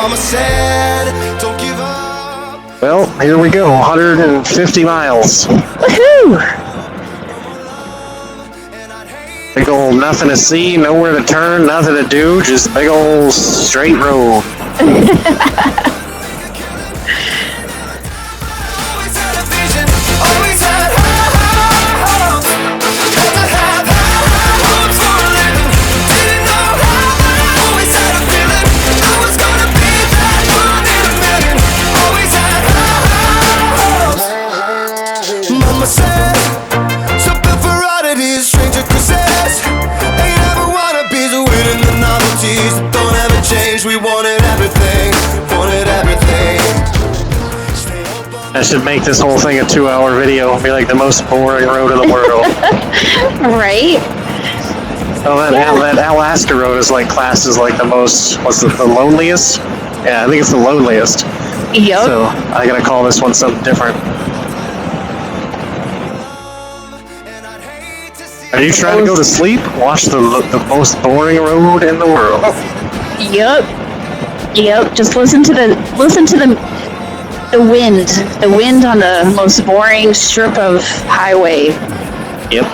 Mama said, don't give up. Well, here we go, 150 miles. Woohoo! Big ol' nothing to see, nowhere to turn, nothing to do, just big ol' straight road. We wanted everything, I should make this whole thing a 2-hour video. It'll be like the most boring road in the world. Right? Oh, that Alaska road is like classed as like the most, what's it, the loneliest? Yeah, I think it's the loneliest. Yep. So I gotta call this one something different. Are you trying to go to sleep? Watch the most boring road in the world. Yep. Just listen to the wind. The wind on the most boring strip of highway. Yep.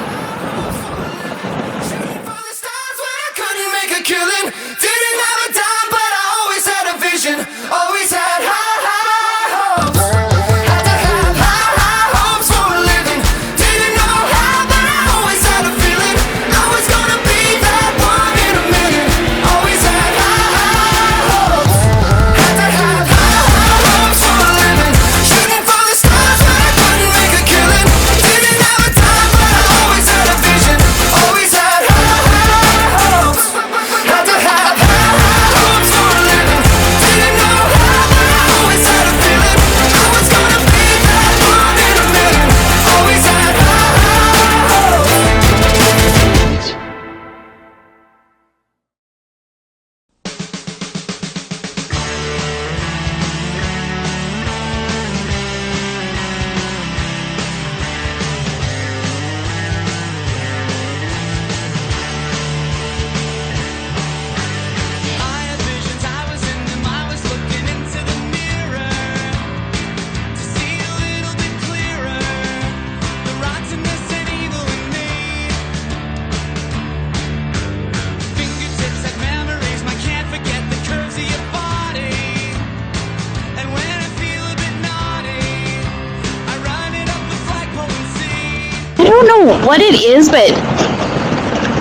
I don't know what it is, but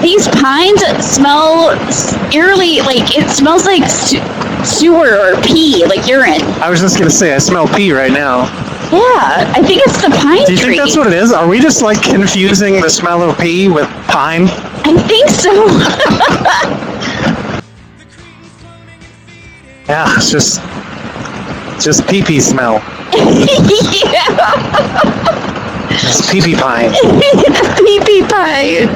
these pines smell eerily, like it smells like sewer or pee, like urine. I was just gonna say, I smell pee right now. Yeah, I think it's the pine Do you tree. think that's what it is? Are we just like confusing the smell of pee with pine? I think so. Yeah, it's just pee-pee smell. Yeah. It's pee-pee pine. Pee-pee pine.